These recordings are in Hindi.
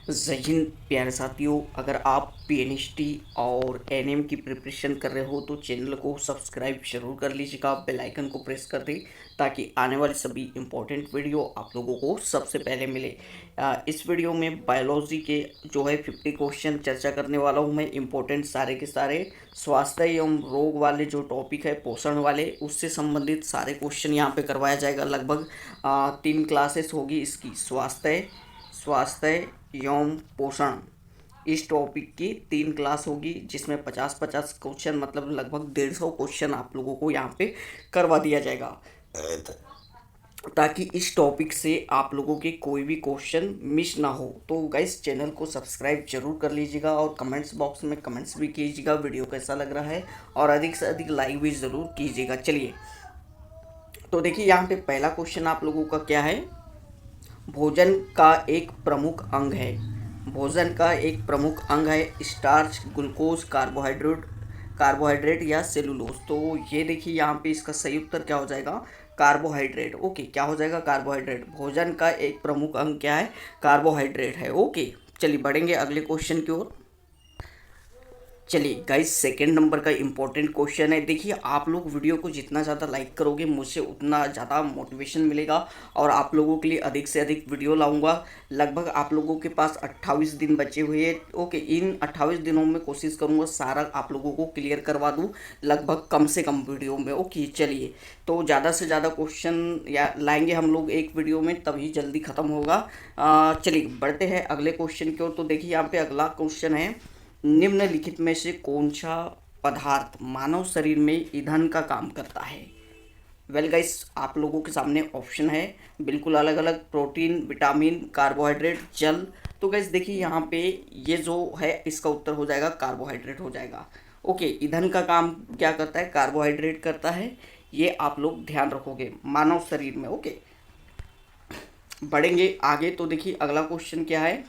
जय हिंद प्यारे साथियों। अगर आप पीएनएसटी और एनएम की प्रिपरेशन कर रहे हो तो चैनल को सब्सक्राइब जरूर कर लीजिएगा, बेल आइकन को प्रेस कर दें ताकि आने वाली सभी इम्पोर्टेंट वीडियो आप लोगों को सबसे पहले मिले। इस वीडियो में बायोलॉजी के जो है 50 क्वेश्चन चर्चा करने वाला हूँ मैं। इम्पोर्टेंट सारे के सारे स्वास्थ्य एवं रोग वाले जो टॉपिक है, पोषण वाले, उससे संबंधित सारे क्वेश्चन यहाँ पे करवाया जाएगा। लगभग 3 क्लासेस होगी इसकी, स्वास्थ्य एवं पोषण। इस टॉपिक की 3 क्लास होगी जिसमें 50-50 क्वेश्चन, मतलब लगभग 150 क्वेश्चन आप लोगों को यहाँ पे करवा दिया जाएगा, ताकि इस टॉपिक से आप लोगों के कोई भी क्वेश्चन मिस ना हो। तो गाइस चैनल को सब्सक्राइब जरूर कर लीजिएगा और कमेंट्स बॉक्स में कमेंट्स भी कीजिएगा वीडियो कैसा लग रहा है, और अधिक से अधिक लाइक भी ज़रूर कीजिएगा। चलिए, तो देखिए यहाँ पे पहला क्वेश्चन आप लोगों का क्या है। भोजन का एक प्रमुख अंग है। भोजन का एक प्रमुख अंग है स्टार्च, ग्लूकोज, कार्बोहाइड्रेट या सेलुलोज। तो ये देखिए यहाँ पे इसका सही उत्तर क्या हो जाएगा, कार्बोहाइड्रेट। ओके, क्या हो जाएगा, कार्बोहाइड्रेट। भोजन का एक प्रमुख अंग क्या है, कार्बोहाइड्रेट है। ओके, चलिए बढ़ेंगे अगले क्वेश्चन की ओर। चलिए गाइस, सेकेंड नंबर का इम्पोर्टेंट क्वेश्चन है। देखिए, आप लोग वीडियो को जितना ज़्यादा लाइक करोगे मुझसे उतना ज़्यादा मोटिवेशन मिलेगा और आप लोगों के लिए अधिक से अधिक वीडियो लाऊंगा। लगभग आप लोगों के पास 28 दिन बचे हुए हैं। ओके, इन 28 दिनों में कोशिश करूंगा सारा आप लोगों को क्लियर करवा दूं, लगभग कम से कम वीडियो में। ओके, चलिए, तो ज़्यादा से ज़्यादा क्वेश्चन या लाएंगे हम लोग एक वीडियो में, तभी जल्दी ख़त्म होगा। चलिए बढ़ते हैं अगले क्वेश्चन की ओर। तो देखिए यहाँ पे अगला क्वेश्चन है, निम्नलिखित में से कौन सा पदार्थ मानव शरीर में ईंधन का काम करता है। वेल गाइस, आप लोगों के सामने ऑप्शन है बिल्कुल अलग अलग, प्रोटीन, विटामिन, कार्बोहाइड्रेट, जल। तो गाइस देखिए यहाँ पे ये जो है इसका उत्तर हो जाएगा कार्बोहाइड्रेट हो जाएगा। ओके, ईंधन का काम क्या करता है, कार्बोहाइड्रेट करता है। ये आप लोग ध्यान रखोगे मानव शरीर में। ओके, बढ़ेंगे आगे। तो देखिए अगला क्वेश्चन क्या है,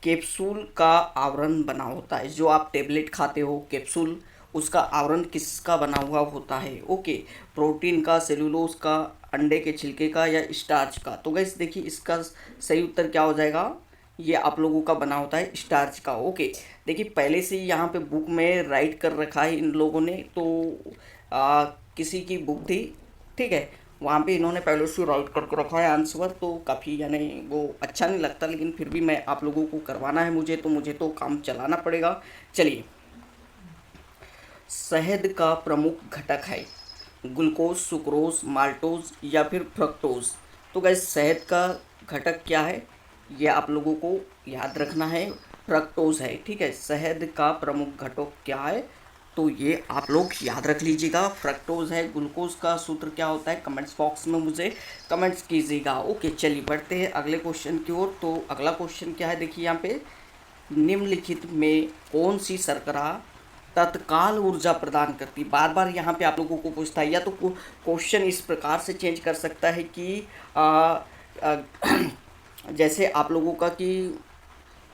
कैप्सूल का आवरण बना होता है। जो आप टेबलेट खाते हो कैप्सूल, उसका आवरण किसका बना हुआ होता है। ओके, प्रोटीन का, सेलुलोज का, अंडे के छिलके का या स्टार्च का। तो गाइस देखिए इसका सही उत्तर क्या हो जाएगा, ये आप लोगों का बना होता है स्टार्च का। ओके, देखिए पहले से ही यहाँ पे बुक में राइट कर रखा है इन लोगों ने, तो किसी की बुक थी, ठीक है, वहाँ पे इन्होंने पहले से राइट करके रखा है आंसर। तो काफ़ी यानी वो अच्छा नहीं लगता, लेकिन फिर भी मैं आप लोगों को करवाना है मुझे तो काम चलाना पड़ेगा। चलिए, शहद का प्रमुख घटक है ग्लूकोज, सुक्रोज, माल्टोज या फिर फ्रक्टोज। तो गैस शहद का घटक क्या है, ये आप लोगों को याद रखना है, फ्रक्टोज है। ठीक है, शहद का प्रमुख घटक क्या है, तो ये आप लोग याद रख लीजिएगा, फ्रक्टोज है। ग्लूकोज का सूत्र क्या होता है, कमेंट्स बॉक्स में मुझे कमेंट्स कीजिएगा। ओके, चलिए बढ़ते हैं अगले क्वेश्चन की ओर। तो अगला क्वेश्चन क्या है, देखिए यहाँ पे, निम्नलिखित में कौन सी शर्करा तत्काल ऊर्जा प्रदान करती। बार बार यहाँ पे आप लोगों को पूछता है, या तो क्वेश्चन इस प्रकार से चेंज कर सकता है कि आ, जैसे आप लोगों का कि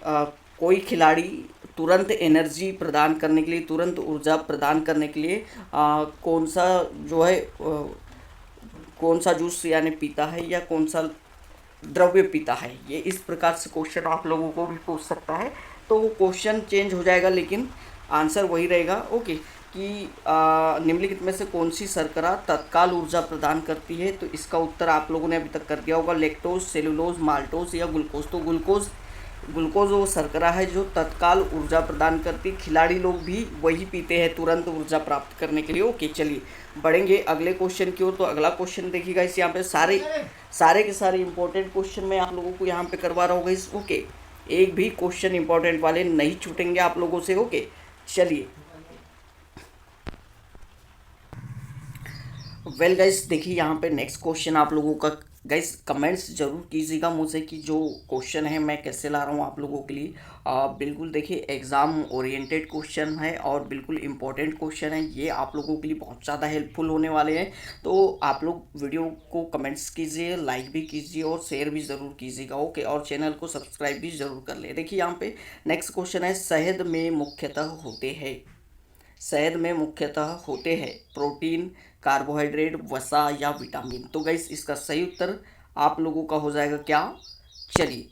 आ, कोई खिलाड़ी तुरंत एनर्जी प्रदान करने के लिए, तुरंत ऊर्जा प्रदान करने के लिए कौन सा जो है कौन सा जूस यानी पीता है या कौन सा द्रव्य पीता है। ये इस प्रकार से क्वेश्चन आप लोगों को भी पूछ सकता है। तो क्वेश्चन चेंज हो जाएगा लेकिन आंसर वही रहेगा। ओके, कि निम्नलिखित में से कौन सी शर्करा तत्काल ऊर्जा प्रदान करती है। तो इसका उत्तर आप लोगों ने अभी तक कर दिया होगा, लैक्टोज, सेलुलोज, माल्टोज या ग्लूकोज। तो ग्लूकोज वो शर्करा है जो तत्काल ऊर्जा प्रदान करती। खिलाड़ी लोग भी वही पीते हैं तुरंत ऊर्जा प्राप्त करने के लिए। ओके, चलिए बढ़ेंगे अगले क्वेश्चन की ओर। तो अगला क्वेश्चन देखिएगा, इस यहाँ पे सारे के सारे इंपॉर्टेंट क्वेश्चन मैं आप लोगों को यहाँ पे करवा रहा हूँ इस। ओके, एक भी क्वेश्चन इंपॉर्टेंट वाले नहीं छूटेंगे आप लोगों से। ओके, चलिए, वेल गाइस देखिए यहाँ पे नेक्स्ट क्वेश्चन आप लोगों का, गाइस कमेंट्स जरूर कीजिएगा मुझे कि जो क्वेश्चन है मैं कैसे ला रहा हूँ आप लोगों के लिए। बिल्कुल देखिए एग्ज़ाम ओरिएंटेड क्वेश्चन है और बिल्कुल इम्पोर्टेंट क्वेश्चन है, ये आप लोगों के लिए बहुत ज़्यादा हेल्पफुल होने वाले हैं। तो आप लोग वीडियो को कमेंट्स कीजिए, लाइक भी कीजिए और शेयर भी ज़रूर कीजिएगा। ओके, और चैनल को सब्सक्राइब भी ज़रूर कर ले। देखिए यहाँ पे नेक्स्ट क्वेश्चन है, शहद में मुख्यतः होते हैं, शहद में मुख्यतः होते हैं प्रोटीन, कार्बोहाइड्रेट, वसा या विटामिन। तो गाइस इसका सही उत्तर आप लोगों का हो जाएगा क्या, चलिए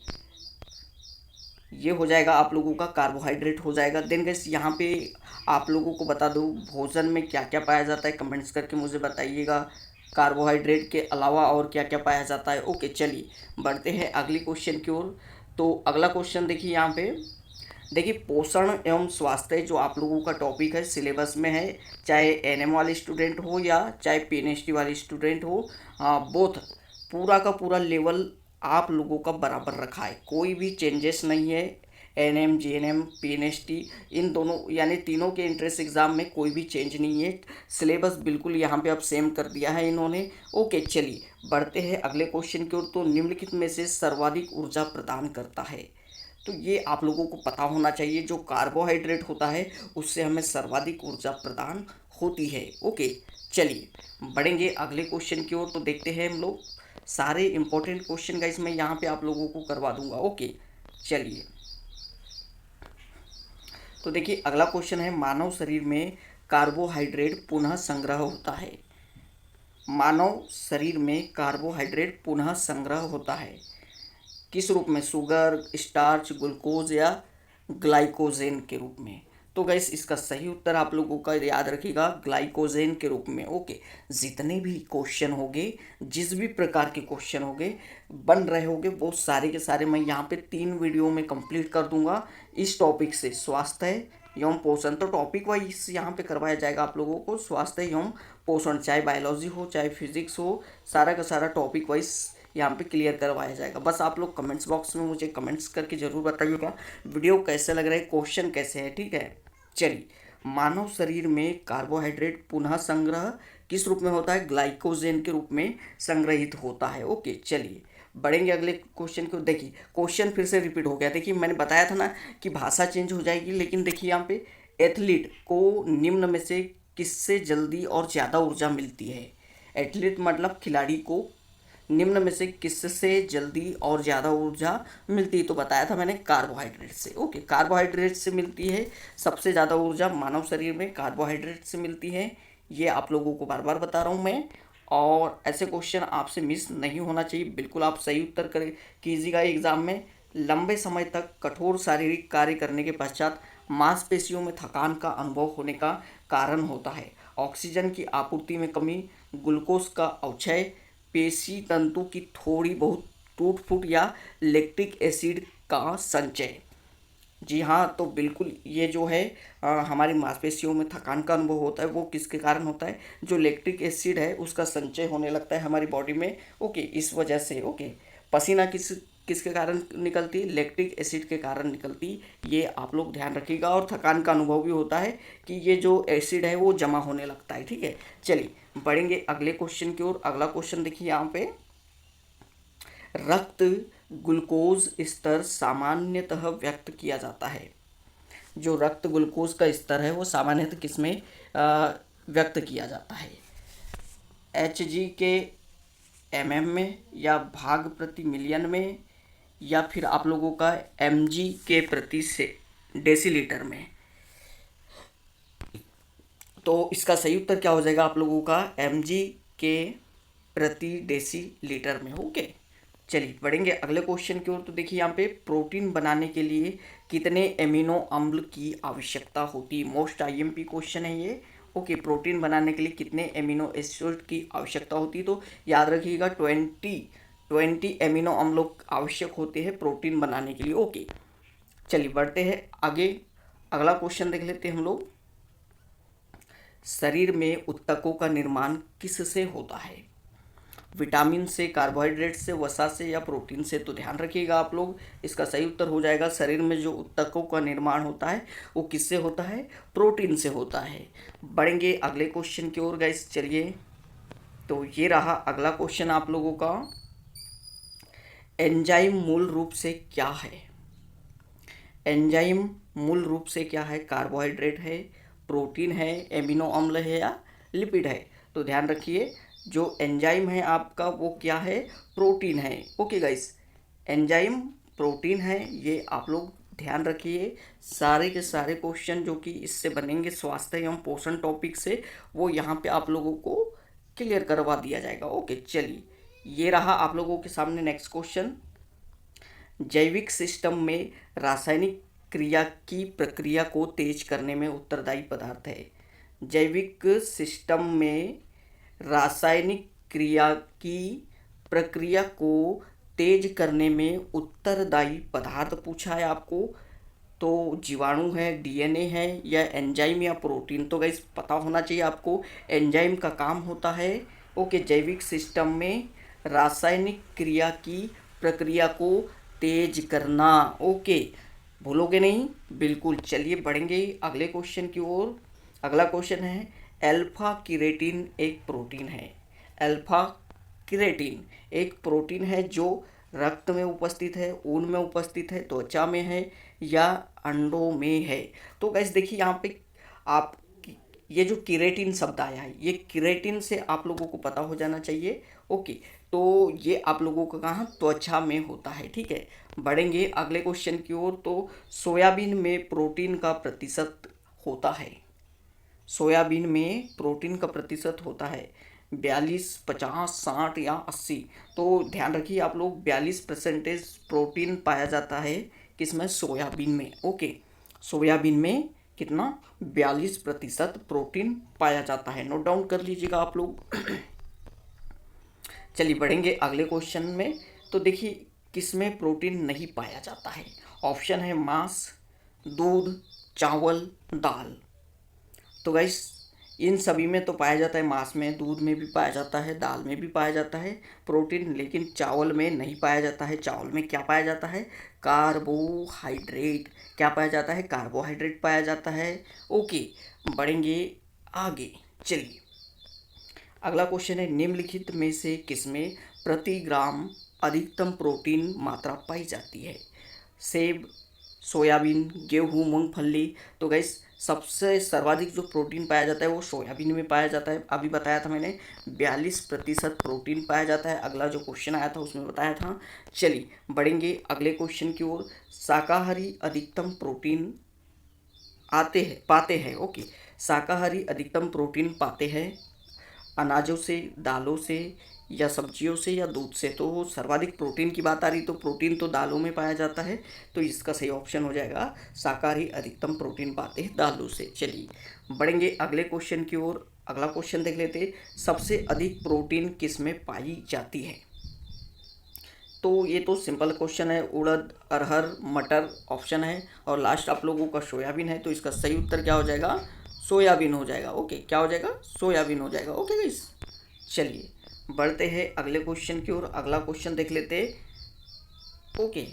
ये हो जाएगा आप लोगों का कार्बोहाइड्रेट हो जाएगा। देन गाइस यहाँ पे आप लोगों को बता दूँ भोजन में क्या क्या पाया जाता है, कमेंट्स करके मुझे बताइएगा कार्बोहाइड्रेट के अलावा और क्या क्या पाया जाता है। ओके चलिए बढ़ते हैं अगली क्वेश्चन की ओर। तो अगला क्वेश्चन देखिए यहाँ पे, देखिए पोषण एवं स्वास्थ्य जो आप लोगों का टॉपिक है सिलेबस में है, चाहे एनएम वाले स्टूडेंट हो या चाहे पीएनएसटी वाले स्टूडेंट हो, बोथ पूरा का पूरा लेवल आप लोगों का बराबर रखा है, कोई भी चेंजेस नहीं है। एनएम जीएनएम पीएनएसटी इन दोनों यानी तीनों के एंट्रेंस एग्ज़ाम में कोई भी चेंज नहीं है, सिलेबस बिल्कुल यहाँ पे अब सेम कर दिया है इन्होंने। ओके चलिए बढ़ते हैं अगले क्वेश्चन की ओर। तो निम्नलिखित में से सर्वाधिक ऊर्जा प्रदान करता है, तो ये आप लोगों को पता होना चाहिए, जो कार्बोहाइड्रेट होता है उससे हमें सर्वाधिक ऊर्जा प्रदान होती है। ओके चलिए बढ़ेंगे अगले क्वेश्चन की ओर। तो देखते हैं हम लोग सारे इंपॉर्टेंट क्वेश्चन का इसमें यहाँ पे आप लोगों को करवा दूंगा। ओके चलिए तो देखिए अगला क्वेश्चन है, मानव शरीर में कार्बोहाइड्रेट पुनः संग्रह होता है। मानव शरीर में कार्बोहाइड्रेट पुनः संग्रह होता है किस रूप में, शुगर, स्टार्च, ग्लूकोज या ग्लाइकोजेन के रूप में। तो गैस इसका सही उत्तर आप लोगों का याद रखिएगा ग्लाइकोजेन के रूप में। ओके जितने भी क्वेश्चन होंगे, जिस भी प्रकार के क्वेश्चन होंगे बन रहे होंगे, वो सारे के सारे मैं यहाँ पे 3 वीडियो में कंप्लीट कर दूंगा इस टॉपिक से, स्वास्थ्य एवं पोषण। तो टॉपिक वाइज यहाँ पे करवाया जाएगा आप लोगों को स्वास्थ्य एवं पोषण, चाहे बायोलॉजी हो चाहे फिजिक्स हो, सारा का सारा टॉपिक वाइज यहाँ पे क्लियर करवाया जाएगा। बस आप लोग कमेंट्स बॉक्स में मुझे कमेंट्स करके ज़रूर बताइएगा वीडियो कैसे लग रहा है, क्वेश्चन कैसे है, ठीक है। चलिए मानव शरीर में कार्बोहाइड्रेट पुनः संग्रह किस रूप में होता है, ग्लाइकोजेन के रूप में संग्रहित होता है। ओके चलिए बढ़ेंगे अगले क्वेश्चन को। देखिए क्वेश्चन फिर से रिपीट हो गया, देखिए मैंने बताया था ना कि भाषा चेंज हो जाएगी, लेकिन देखिए यहाँ पे एथलीट को निम्न में से किससे जल्दी और ज़्यादा ऊर्जा मिलती है। एथलीट मतलब खिलाड़ी को निम्न में से किससे जल्दी और ज़्यादा ऊर्जा मिलती है, तो बताया था मैंने कार्बोहाइड्रेट से। ओके कार्बोहाइड्रेट से मिलती है सबसे ज़्यादा ऊर्जा, मानव शरीर में कार्बोहाइड्रेट से मिलती है, ये आप लोगों को बार बार बता रहा हूँ मैं। और ऐसे क्वेश्चन आपसे मिस नहीं होना चाहिए, बिल्कुल आप सही उत्तर करें कीजिएगा एग्ज़ाम में। लंबे समय तक कठोर शारीरिक कार्य करने के पश्चात मांसपेशियों में थकान का अनुभव होने का कारण होता है। ऑक्सीजन की आपूर्ति में कमी, ग्लूकोज का अवक्षय, पेशी तंतु की थोड़ी बहुत टूट फूट या लैक्टिक एसिड का संचय। जी हाँ तो बिल्कुल ये जो है हमारी मांसपेशियों में थकान का अनुभव होता है वो किसके कारण होता है, जो लैक्टिक एसिड है उसका संचय होने लगता है हमारी बॉडी में। ओके इस वजह से। ओके पसीना किसके कारण निकलती है, लैक्टिक एसिड के कारण निकलती, ये आप लोग ध्यान रखिएगा। और थकान का अनुभव भी होता है कि ये जो एसिड है वो जमा होने लगता है, ठीक है। चलिए बढ़ेंगे अगले क्वेश्चन की ओर। अगला क्वेश्चन देखिए यहाँ पे, रक्त ग्लूकोज स्तर सामान्यतः व्यक्त किया जाता है। जो रक्त ग्लूकोज का स्तर है वो सामान्यतः किसमें व्यक्त किया जाता है, एचजी के एमएम में या भाग प्रति मिलियन में या फिर आप लोगों का एमजी के प्रति से डेसीलीटर में। तो इसका सही उत्तर क्या हो जाएगा आप लोगों का एमजी के प्रति डेसीलीटर में। ओके चलिए बढ़ेंगे अगले क्वेश्चन की ओर। तो देखिए यहाँ पे प्रोटीन बनाने के लिए कितने एमिनो अम्ल की आवश्यकता होती है, मोस्ट आईएमपी क्वेश्चन है ये। ओके प्रोटीन बनाने के लिए कितने एमिनो एसिड की आवश्यकता होती है, तो याद रखिएगा 20 एमिनो अम्लों आवश्यक होते हैं प्रोटीन बनाने के लिए। ओके चलिए बढ़ते हैं आगे, अगला क्वेश्चन देख लेते हैं हम लोग। शरीर में ऊतकों का निर्माण किससे होता है, विटामिन से, कार्बोहाइड्रेट से, वसा से या प्रोटीन से। तो ध्यान रखिएगा आप लोग, इसका सही उत्तर हो जाएगा शरीर में जो ऊतकों का निर्माण होता है वो किससे होता है, प्रोटीन से होता है। बढ़ेंगे अगले क्वेश्चन की ओर गाइस। चलिए तो ये रहा अगला क्वेश्चन आप लोगों का, एंजाइम मूल रूप से क्या है। एंजाइम मूल रूप से क्या है, कार्बोहाइड्रेट है, प्रोटीन है, एमिनो अम्ल है या लिपिड है। तो ध्यान रखिए जो एंजाइम है आपका वो क्या है, प्रोटीन है। ओके गाइस एंजाइम प्रोटीन है, ये आप लोग ध्यान रखिए। सारे के सारे क्वेश्चन जो कि इससे बनेंगे स्वास्थ्य एवं पोषण टॉपिक से, वो यहाँ पे आप लोगों को क्लियर करवा दिया जाएगा। ओके चलिए ये रहा आप लोगों के सामने नेक्स्ट क्वेश्चन, जैविक सिस्टम में रासायनिक क्रिया की प्रक्रिया को तेज करने में उत्तरदायी पदार्थ है। जैविक सिस्टम में रासायनिक क्रिया की प्रक्रिया को तेज करने में उत्तरदायी पदार्थ पूछा है आपको, तो जीवाणु है, डीएनए है, या एंजाइम या प्रोटीन। तो गाइस पता होना चाहिए आपको, एंजाइम का काम होता है ओके जैविक सिस्टम में रासायनिक क्रिया की प्रक्रिया को तेज करना। ओके, भूलोगे नहीं, बिल्कुल। चलिए बढ़ेंगे अगले क्वेश्चन की ओर। अगला क्वेश्चन है, अल्फा किरेटिन एक प्रोटीन है। अल्फा किरेटिन एक प्रोटीन है जो रक्त में उपस्थित है, ऊन में उपस्थित है, त्वचा में है या अंडों में है। तो गाइस देखिए यहाँ पे आप ये जो किरेटिन शब्द आया है, ये किरेटिन से आप लोगों को पता हो जाना चाहिए। ओके, तो ये आप लोगों का कहाँ त्वचा में होता है, ठीक है। बढ़ेंगे अगले क्वेश्चन की ओर। तो सोयाबीन में प्रोटीन का प्रतिशत होता है। सोयाबीन में प्रोटीन का प्रतिशत होता है 42, 50, 60 या 80। तो ध्यान रखिए आप लोग, 42% प्रोटीन पाया जाता है किसमें, सोयाबीन में। ओके, सोयाबीन में कितना, 42% प्रोटीन पाया जाता है। नोट डाउन कर लीजिएगा आप लोग। चलिए बढ़ेंगे अगले क्वेश्चन में। तो देखिए किसमें प्रोटीन नहीं पाया जाता है। ऑप्शन है मांस, दूध, चावल, दाल। तो गाइस इन सभी में तो पाया जाता है, मांस में, दूध में भी पाया जाता है, दाल में भी पाया जाता है प्रोटीन, लेकिन चावल में नहीं पाया जाता है। चावल में क्या पाया जाता है, कार्बोहाइड्रेट। क्या पाया जाता है, कार्बोहाइड्रेट पाया जाता है। ओके, बढ़ेंगे आगे। चलिए अगला क्वेश्चन है, निम्नलिखित में से किसमें प्रति ग्राम अधिकतम प्रोटीन मात्रा पाई जाती है। सेब, सोयाबीन, गेहूँ, मूंगफली। तो गाइस सबसे सर्वाधिक जो प्रोटीन पाया जाता है वो सोयाबीन में पाया जाता है। अभी बताया था मैंने 42% प्रोटीन पाया जाता है। अगला जो क्वेश्चन आया था उसमें बताया था। चलिए बढ़ेंगे अगले क्वेश्चन की ओर। शाकाहारी अधिकतम प्रोटीन पाते हैं। ओके, शाकाहारी अधिकतम प्रोटीन पाते हैं अनाजों से, दालों से या सब्जियों से या दूध से। तो सर्वाधिक प्रोटीन की बात आ रही तो प्रोटीन तो दालों में पाया जाता है, तो इसका सही ऑप्शन हो जाएगा शाकाहारी अधिकतम प्रोटीन पाते हैं दालों से। चलिए बढ़ेंगे अगले क्वेश्चन की ओर। अगला क्वेश्चन देख लेते हैं, सबसे अधिक प्रोटीन किस में पाई जाती है। तो ये तो सिंपल क्वेश्चन है, उड़द, अरहर, मटर ऑप्शन है, और लास्ट आप लोगों का सोयाबीन है। तो इसका सही उत्तर क्या हो जाएगा, सोयाबीन हो जाएगा। ओके, क्या हो जाएगा, सोयाबीन हो जाएगा। ओके गाइस, चलिए बढ़ते हैं अगले क्वेश्चन की ओर। अगला क्वेश्चन देख लेते हैं। ओके,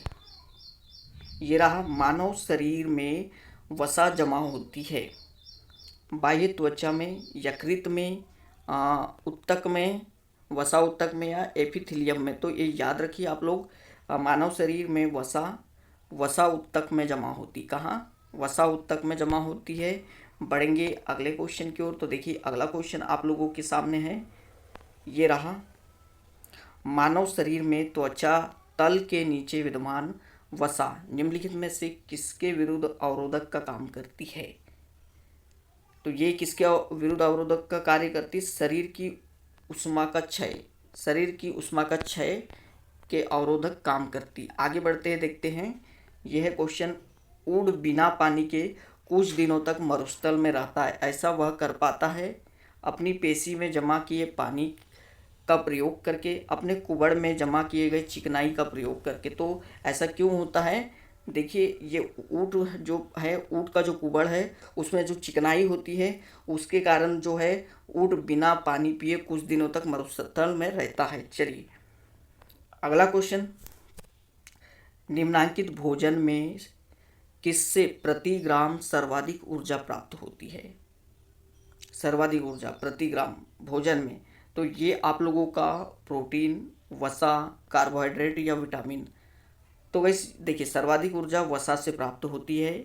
ये रहा, मानव शरीर में वसा जमा होती है बाह्य त्वचा में, यकृत में, उत्तक में, वसा उत्तक में या एपिथेलियम में। तो ये याद रखिए आप लोग, मानव शरीर में वसा उत्तक में जमा होती, कहाँ, वसा उत्तक में जमा होती है। बढ़ेंगे अगले क्वेश्चन की ओर। तो देखिए अगला क्वेश्चन आप लोगों के सामने है, ये रहा, मानव शरीर में त्वचा तल के नीचे विद्यमान वसा निम्नलिखित में से किसके विरुद्ध अवरोधक का काम करती है। तो ये किसके विरुद्ध अवरोधक का कार्य करती है, शरीर की उष्मा का क्षय, शरीर की उष्मा का क्षय के अवरोधक काम करती। आगे बढ़ते हैं, देखते हैं। यह है क्वेश्चन, ऊँट बिना पानी के कुछ दिनों तक मरुस्थल में रहता है, ऐसा वह कर पाता है अपनी पेशी में जमा किए पानी का प्रयोग करके, अपने कुबड़ में जमा किए गए चिकनाई का प्रयोग करके। तो ऐसा क्यों होता है, देखिए ये ऊँट जो है, ऊँट का जो कुबड़ है उसमें जो चिकनाई होती है उसके कारण जो है ऊँट बिना पानी पिए कुछ दिनों तक मरुस्थल में रहता है। चलिए अगला क्वेश्चन, निम्नांकित भोजन में किससे प्रति ग्राम सर्वाधिक ऊर्जा प्राप्त होती है। सर्वाधिक ऊर्जा प्रति ग्राम भोजन में, तो ये आप लोगों का प्रोटीन, वसा, कार्बोहाइड्रेट या विटामिन। तो वैसे देखिए सर्वाधिक ऊर्जा वसा से प्राप्त होती है।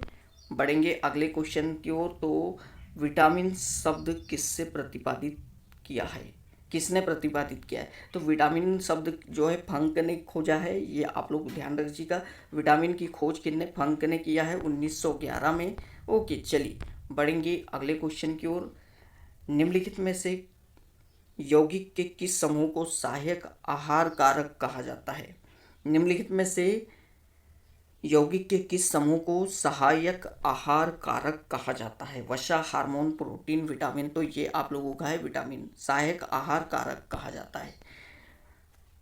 बढ़ेंगे अगले क्वेश्चन की ओर। तो विटामिन शब्द किससे प्रतिपादित किया है, किसने प्रतिपादित किया है। तो विटामिन शब्द जो है फंक ने खोजा है, ये आप लोग ध्यान रखिएगा। विटामिन की खोज किसने, फंक ने किया है 1911 में। ओके, चलिए बढ़ेंगे अगले क्वेश्चन की ओर। निम्नलिखित में से यौगिक के किस समूह को सहायक आहार कारक कहा जाता है। निम्नलिखित में से यौगिक के किस समूह को सहायक आहार कारक कहा जाता है? वसा, हार्मोन, प्रोटीन, विटामिन। तो ये आप लोगों का है विटामिन, सहायक आहार कारक कहा जाता है।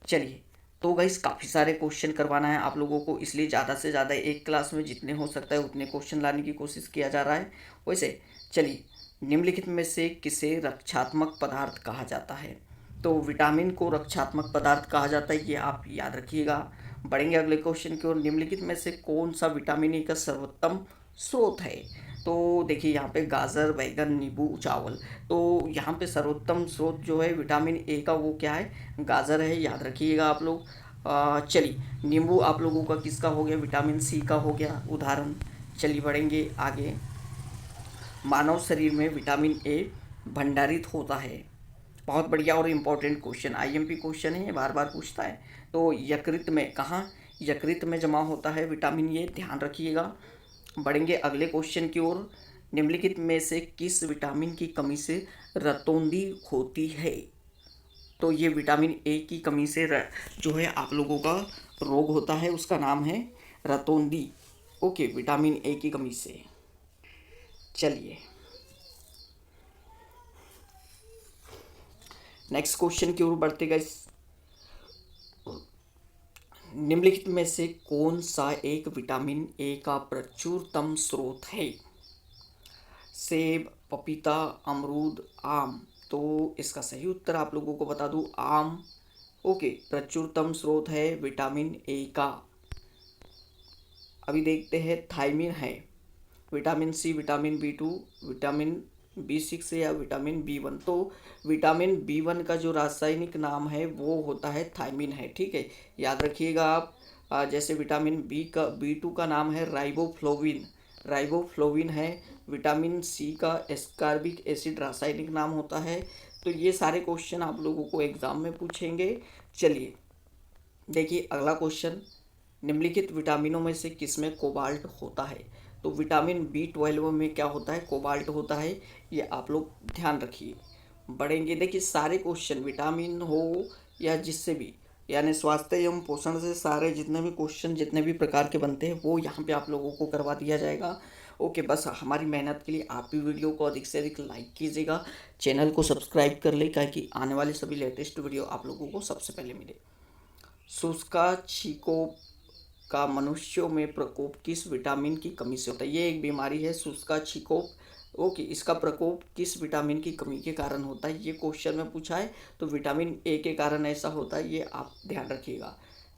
चलिए, तो गाइस काफ़ी सारे क्वेश्चन करवाना है आप लोगों को, इसलिए ज़्यादा से ज़्यादा एक क्लास में जितने हो सकता है उतने क्वेश्चन लाने की कोशिश किया जा रहा है। वैसे चलिए, निम्नलिखित में से किसे रक्षात्मक पदार्थ कहा जाता है? तो विटामिन को रक्षात्मक पदार्थ कहा जाता है, ये आप याद रखिएगा। बढ़ेंगे अगले क्वेश्चन की ओर। निम्नलिखित में से कौन सा विटामिन ए का सर्वोत्तम स्रोत है? तो देखिए यहाँ पे गाजर, बैगन, नींबू, चावल। तो यहाँ पे सर्वोत्तम स्रोत जो है विटामिन ए का वो क्या है? गाजर है, याद रखिएगा आप लोग। चलिए, नींबू आप लोगों का किसका हो गया? विटामिन सी का हो गया उदाहरण। चलिए बढ़ेंगे आगे। मानव शरीर में विटामिन ए भंडारित होता है। बहुत बढ़िया और इम्पोर्टेंट क्वेश्चन, आईएमपी क्वेश्चन है, बार बार पूछता है। तो यकृत में, कहाँ? यकृत में जमा होता है विटामिन ए, ध्यान रखिएगा। बढ़ेंगे अगले क्वेश्चन की ओर। निम्नलिखित में से किस विटामिन की कमी से रतौंधी होती है? तो ये विटामिन ए की कमी से जो है आप लोगों का रोग होता है, उसका नाम है रतौंधी। ओके, विटामिन ए की कमी से। चलिए नेक्स्ट क्वेश्चन की ओर बढ़ते गए। निम्नलिखित में से कौन सा एक विटामिन ए का प्रचुरतम स्रोत है? सेब, पपीता, अमरूद, आम। तो इसका सही उत्तर आप लोगों को बता दूं, आम। ओके, प्रचुरतम स्रोत है विटामिन ए का। अभी देखते हैं, थायमिन है, vitamin C, vitamin बी2, vitamin B6 या विटामिन बी1। तो विटामिन बी1 का जो रासायनिक नाम है वो होता है थायमिन है, ठीक है, याद रखिएगा आप। जैसे विटामिन बी2 का नाम है राइबोफ्लोविन, राइबोफ्लोविन है। विटामिन सी का एस्कॉर्बिक एसिड रासायनिक नाम होता है। तो ये सारे क्वेश्चन आप लोगों को एग्जाम में पूछेंगे। चलिए देखिए अगला क्वेश्चन। निम्नलिखित विटामिनों में से किसमें कोबाल्ट होता है? तो विटामिन बी12 में क्या होता है? कोबाल्ट होता है, ये आप लोग ध्यान रखिए। बढ़ेंगे, देखिए सारे क्वेश्चन विटामिन हो या जिससे भी, यानी स्वास्थ्य एवं पोषण से सारे जितने भी क्वेश्चन जितने भी प्रकार के बनते हैं वो यहाँ पे आप लोगों को करवा दिया जाएगा। ओके, बस हमारी मेहनत के लिए आप भी वीडियो को अधिक से अधिक लाइक कीजिएगा, चैनल को सब्सक्राइब कर ले, ताकि आने वाले सभी लेटेस्ट वीडियो आप लोगों को सबसे पहले मिले। शुष्का छींको का मनुष्यों में प्रकोप किस विटामिन की कमी से होता है? ये एक बीमारी है शुष्का छींकोप। ओके, इसका प्रकोप किस विटामिन की कमी के कारण होता है? ये क्वेश्चन में पूछा है, तो विटामिन ए के कारण ऐसा होता है, ये आप ध्यान रखिएगा।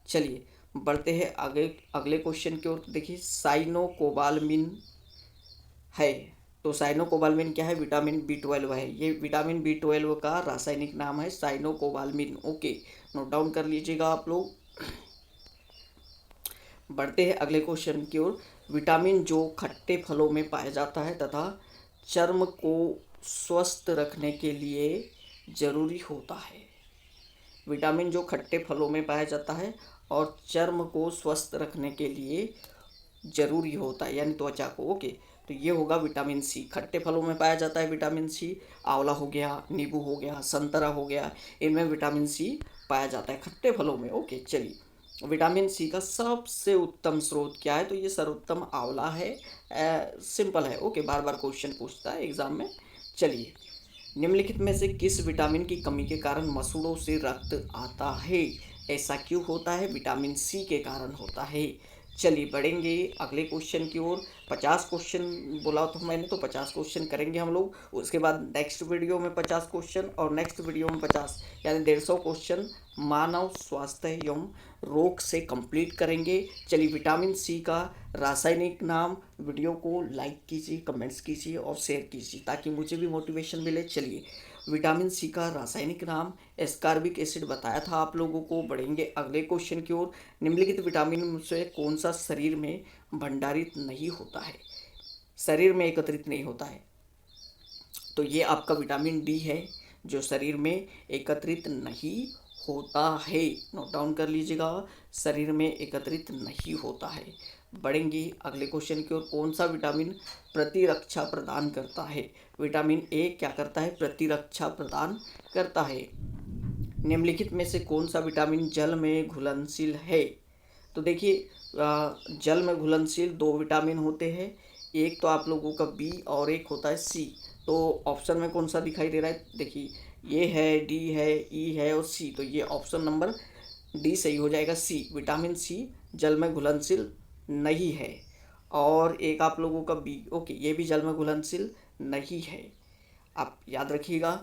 चलिए बढ़ते हैं आगे अगले क्वेश्चन की ओर। देखिए साइनोकोबालमिन है, तो साइनोकोबालमिन क्या है? विटामिन बी12 है। ये विटामिन बी12 का रासायनिक नाम है साइनोकोबालमिन। ओके, नोट डाउन कर लीजिएगा आप लोग। बढ़ते हैं अगले क्वेश्चन की ओर। विटामिन जो खट्टे फलों में पाया जाता है तथा चर्म को स्वस्थ रखने के लिए जरूरी होता है। विटामिन जो खट्टे फलों में पाया जाता है और चर्म को स्वस्थ रखने के लिए जरूरी होता है, यानी त्वचा को। ओके, तो ये होगा विटामिन सी, खट्टे फलों में पाया जाता है विटामिन सी। आंवला हो गया, नींबू हो गया, संतरा हो गया, इनमें विटामिन सी पाया जाता है खट्टे फलों में। ओके, चलिए विटामिन सी का सबसे उत्तम स्रोत क्या है? तो ये सर्वोत्तम आंवला है। सिंपल है। ओके, बार बार क्वेश्चन पूछता है एग्जाम में। चलिए, निम्नलिखित में से किस विटामिन की कमी के कारण मसूड़ों से रक्त आता है? ऐसा क्यों होता है? विटामिन सी के कारण होता है। चलिए बढ़ेंगे अगले क्वेश्चन की ओर। 50 क्वेश्चन बोला तो मैंने, तो 50 क्वेश्चन करेंगे हम लोग। उसके बाद नेक्स्ट वीडियो में 50 क्वेश्चन और नेक्स्ट वीडियो में 50, यानी 150 क्वेश्चन मानव स्वास्थ्य एवं रोग से कंप्लीट करेंगे। चलिए, विटामिन सी का रासायनिक नाम। वीडियो को लाइक कीजिए, कमेंट्स कीजिए और शेयर कीजिए, ताकि मुझे भी मोटिवेशन मिले। चलिए, विटामिन सी का रासायनिक नाम एस्कॉर्बिक एसिड बताया था आप लोगों को। बढ़ेंगे अगले क्वेश्चन की ओर। निम्नलिखित विटामिन में से कौन सा शरीर में भंडारित नहीं होता है? शरीर में एकत्रित नहीं होता है, तो ये आपका विटामिन डी है, जो शरीर में एकत्रित नहीं होता है। नोट डाउन कर लीजिएगा, शरीर में एकत्रित नहीं होता है। बढ़ेंगे अगले क्वेश्चन की ओर। कौन सा विटामिन प्रतिरक्षा प्रदान करता है? विटामिन ए क्या करता है? प्रतिरक्षा प्रदान करता है। निम्नलिखित में से कौन सा विटामिन जल में घुलनशील है? तो देखिए जल में घुलनशील 2 विटामिन होते हैं, एक तो आप लोगों का बी और एक होता है सी। तो ऑप्शन में कौन सा दिखाई दे रहा है, देखिए ये है, डी है, ई है और सी। तो ये ऑप्शन नंबर डी सही हो जाएगा, सी, विटामिन सी जल में घुलनशील नहीं है। और एक आप लोगों का बी, ओके, ये भी जल में घुलनशील नहीं है, आप याद रखिएगा।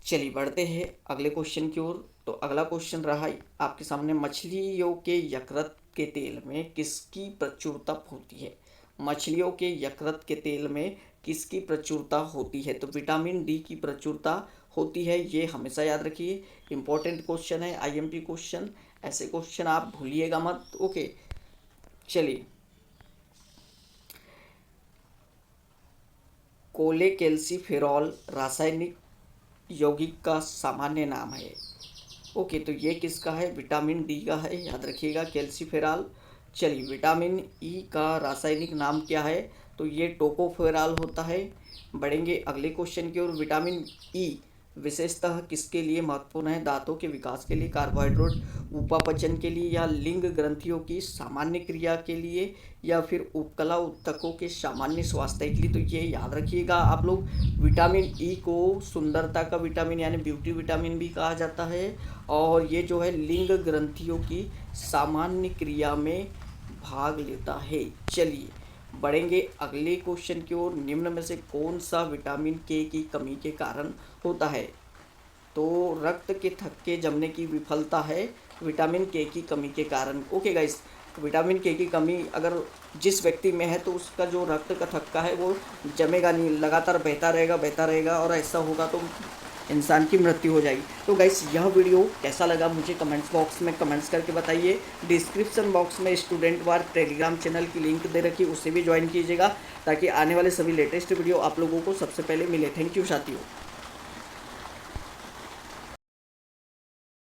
चलिए बढ़ते हैं अगले क्वेश्चन की ओर। तो अगला क्वेश्चन रहा आपके सामने, मछलियों के यकृत के तेल में किसकी प्रचुरता होती है? मछलियों के यकृत के तेल में किसकी प्रचुरता होती है? तो विटामिन डी की प्रचुरता होती है, ये हमेशा याद रखिए। इंपॉर्टेंट क्वेश्चन है, आईएमपी क्वेश्चन, ऐसे क्वेश्चन आप भूलिएगा मत। ओके, चलिए, कोलेकेल्सिफेरॉल रासायनिक यौगिक का सामान्य नाम है। ओके, तो ये किसका है? विटामिन डी का है, याद रखिएगा, कैल्सीफेरॉल। चलिए, विटामिन ई का रासायनिक नाम क्या है? तो ये टोकोफेरॉल होता है। बढ़ेंगे अगले क्वेश्चन की ओर। विटामिन ई विशेषतः किसके लिए महत्वपूर्ण है? दांतों के विकास के लिए, कार्बोहाइड्रेट उपापचय के लिए, या लिंग ग्रंथियों की सामान्य क्रिया के लिए, या फिर उपकला ऊतकों के सामान्य स्वास्थ्य के लिए? तो ये याद रखिएगा आप लोग, विटामिन ई को सुंदरता का विटामिन यानी ब्यूटी विटामिन भी कहा जाता है, और ये जो है लिंग ग्रंथियों की सामान्य क्रिया में भाग लेता है। चलिए बढ़ेंगे अगले क्वेश्चन की ओर। निम्न में से कौन सा विटामिन के की कमी के कारण होता है? तो रक्त के थक्के जमने की विफलता है विटामिन के की कमी के कारण। ओके गाइस, विटामिन के की कमी अगर जिस व्यक्ति में है तो उसका जो रक्त का थक्का है वो जमेगा नहीं, लगातार बहता रहेगा और ऐसा होगा तो इंसान की मृत्यु हो जाएगी। तो गाइस, यह वीडियो कैसा लगा मुझे कमेंट्स बॉक्स में कमेंट्स करके बताइए। डिस्क्रिप्शन बॉक्स में स्टूडेंट वार टेलीग्राम चैनल की लिंक दे रखी, उसे भी ज्वाइन कीजिएगा ताकि आने वाले सभी लेटेस्ट वीडियो आप लोगों को सबसे पहले मिले। थैंक यू साथियों।